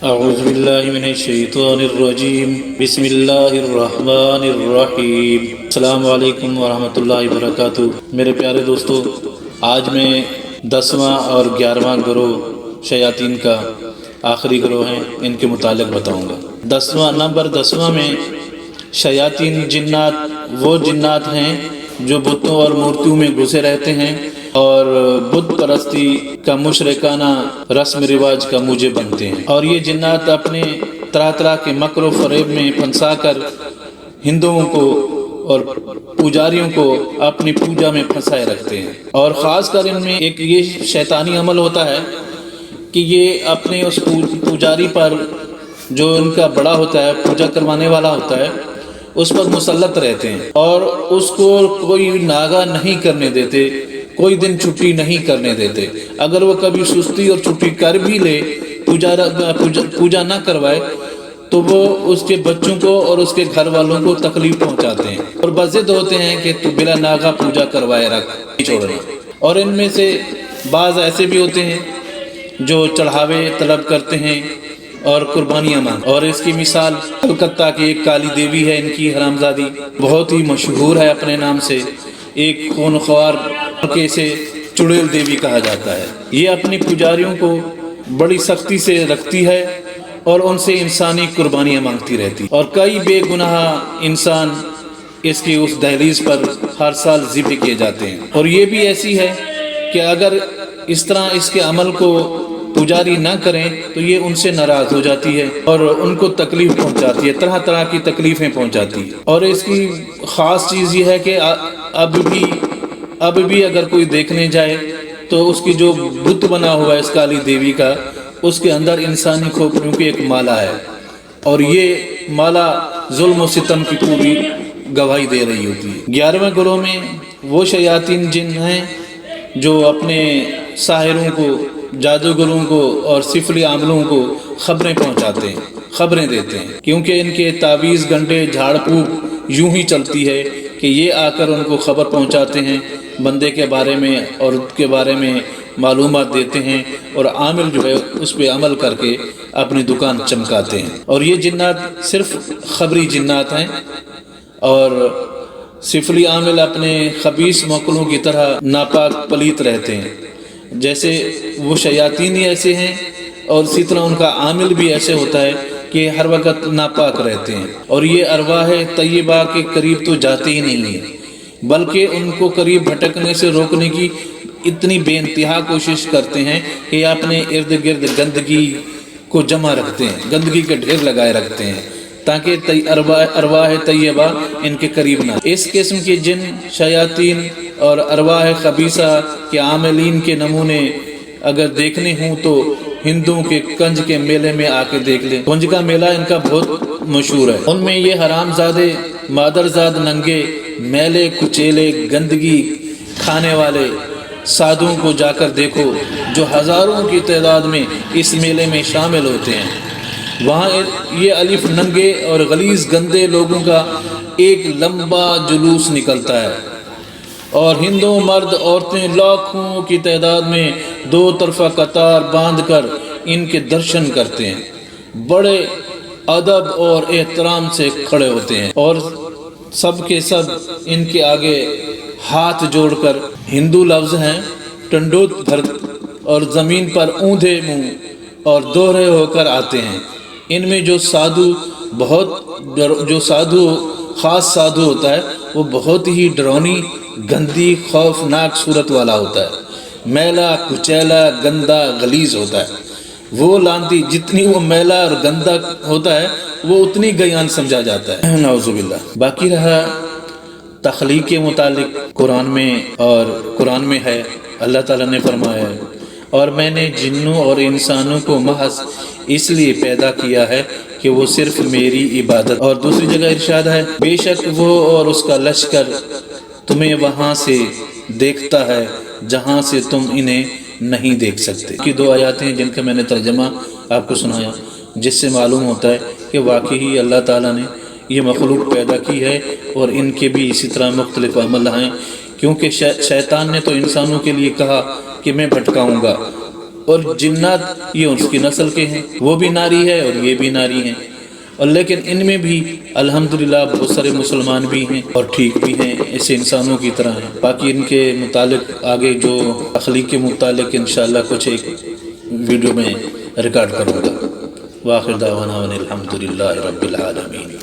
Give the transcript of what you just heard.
اعوذ باللہ من الشیطان الرجیم بسم اللہ الرحمن الرحیم۔ السلام علیکم ورحمۃ اللہ وبرکاتہ۔ میرے پیارے دوستو، آج میں 10واں اور 11واں گروہ شیاطین کا آخری گروہ ہیں، ان کے متعلق بتاؤں گا۔ 10واں میں شیاطین جنات وہ جنات ہیں جو بتوں اور مورتیوں میں گھسے رہتے ہیں اور بت پرستی کا مشرکانہ رسم رواج کا موجب بنتے ہیں، اور یہ جنات اپنے طرح طرح کے مکر و فریب میں پھنسا کر ہندوؤں کو اور پجاریوں کو اپنی پوجا میں پھنسائے رکھتے ہیں۔ اور خاص کر ان میں ایک یہ شیطانی عمل ہوتا ہے کہ یہ اپنے اس پجاری پر جو ان کا بڑا ہوتا ہے، پوجا کروانے والا ہوتا ہے، اس پر مسلط رہتے ہیں اور اس کو کوئی ناغہ نہیں کرنے دیتے، کوئی دن چھٹی نہیں کرنے دیتے۔ اگر وہ کبھی سستی اور چھٹی کر بھی لے، پوجا نہ کروائے، تو وہ اس کے بچوں کو اور اس کے گھر والوں کو تکلیف پہنچاتے ہیں اور بضد ہوتے ہیں کہ تو بلا ناغہ پوجا کروائے رکھ نہیں چھوڑنا۔ اور ان میں سے بعض ایسے بھی ہوتے ہیں جو چڑھاوے طلب کرتے ہیں اور قربانیاں مانگتے ہیں، اور اس کی مثال کلکتہ کی ایک کالی دیوی ہے، ان کی حرامزادی بہت ہی مشہور ہے اپنے نام سے، ایک خونخوار کے سے چڑیل دیوی کہا جاتا ہے۔ یہ اپنی پجاریوں کو بڑی سختی سے رکھتی ہے اور ان سے انسانی قربانیاں مانگتی رہتی، اور کئی بے گناہ انسان اس کی اس دہلیز پر ہر سال ذبح کیے جاتے ہیں۔ اور یہ بھی ایسی ہے کہ اگر اس طرح اس کے عمل کو پجاری نہ کریں تو یہ ان سے ناراض ہو جاتی ہے اور ان کو تکلیف پہنچاتی ہے، طرح طرح کی تکلیفیں پہنچاتی ہے۔ اور اس کی خاص چیز یہ ہے کہ اب بھی اگر کوئی دیکھنے جائے تو اس کی جو بت بنا ہوا ہے اس کالی دیوی کا، اس کے اندر انسانی کھوپڑیوں کی ایک مالا ہے، اور یہ مالا ظلم و ستم کی پوری گواہی دے رہی ہوتی ہے۔ 11ویں گروہ میں وہ شیاطین جن ہیں جو اپنے ساحروں کو، جادوگروں کو اور سفلی عاملوں کو خبریں پہنچاتے ہیں، خبریں دیتے ہیں، کیونکہ ان کے تعویذ گنڈے جھاڑ پھونک یوں ہی چلتی ہے کہ یہ آ کر ان کو خبر پہنچاتے ہیں بندے کے بارے میں اور اس کے بارے میں معلومات دیتے ہیں، اور عامل جو ہے اس پہ عمل کر کے اپنی دکان چمکاتے ہیں۔ اور یہ جنات صرف خبری جنات ہیں، اور سفلی عامل اپنے خبیث موکلوں کی طرح ناپاک پلیت رہتے ہیں، جیسے وہ شیاطین ہی ایسے ہیں، اور اسی طرح ان کا عامل بھی ایسے ہوتا ہے کہ ہر وقت ناپاک رہتے ہیں، اور یہ ارواح طیبہ کے قریب تو جاتے ہی نہیں ہیں، بلکہ ان کو قریب بھٹکنے سے روکنے کی اتنی بے انتہا کوشش کرتے ہیں کہ اپنے ارد گرد گندگی کو جمع رکھتے ہیں، گندگی کے ڈھیر لگائے رکھتے ہیں تاکہ ارواح طیبہ ان کے قریب نہ۔ اس قسم کے جن، شیاطین اور ارواح خبیثہ کے عاملین کے نمونے اگر دیکھنے ہوں تو ہندوؤں کے کنج کے میلے میں آ کے دیکھ لیں۔ کنج کا میلہ ان کا بہت مشہور ہے، ان میں یہ حرام زادے، مادرزاد ننگے، میلے کچیلے، گندگی کھانے والے سادھوؤں کو جا کر دیکھو جو ہزاروں کی تعداد میں اس میلے میں شامل ہوتے ہیں۔ وہاں یہ الف ننگے اور غلیظ گندے لوگوں کا ایک لمبا جلوس نکلتا ہے، اور ہندو مرد عورتیں لاکھوں کی تعداد میں دو طرفہ قطار باندھ کر ان کے درشن کرتے ہیں، بڑے ادب اور احترام سے کھڑے ہوتے ہیں، اور سب کے سب ان کے آگے ہاتھ جوڑ کر، ہندو لفظ ہیں، ٹنڈوت بھر اور زمین پر اوندھے منہ اور دوہرے ہو کر آتے ہیں۔ ان میں جو خاص سادھو ہوتا ہے وہ بہت ہی ڈرونی، گندی، خوفناک صورت والا ہوتا ہے، میلا کچیلا، گندا، غلیظ ہوتا ہے۔ وہ لانتی جتنی وہ میلا اور گندا ہوتا ہے وہ اتنی گیان سمجھا جاتا ہے، نعوذ باللہ۔ باقی رہا تخلیق کے متعلق، قرآن میں ہے، اللہ تعالیٰ نے فرمایا ہے، اور میں نے جنوں اور انسانوں کو محض اس لیے پیدا کیا ہے کہ وہ صرف میری عبادت۔ اور دوسری جگہ ارشاد ہے، بے شک وہ اور اس کا لشکر تمہیں وہاں سے دیکھتا ہے جہاں سے تم انہیں نہیں دیکھ سکتے۔ کی 2 آیاتیں جن کا میں نے ترجمہ آپ کو سنایا، جس سے معلوم ہوتا ہے کہ واقعی اللہ تعالیٰ نے یہ مخلوق پیدا کی ہے، اور ان کے بھی اسی طرح مختلف عمل ہیں، کیونکہ شیطان نے تو انسانوں کے لیے کہا کہ میں بھٹکاؤں گا، اور جنات یہ اس کی نسل کے ہیں، وہ بھی ناری ہے اور یہ بھی ناری ہیں، اور لیکن ان میں بھی الحمدللہ بہت سارے مسلمان بھی ہیں اور ٹھیک بھی ہیں، ایسے انسانوں کی طرح ہیں۔ باقی ان کے متعلق آگے جو تخلیق کے متعلق انشاءاللہ کچھ ایک ویڈیو میں ریکارڈ کروں گا۔ وآخر دعوانا ان الحمدللہ رب العالمین۔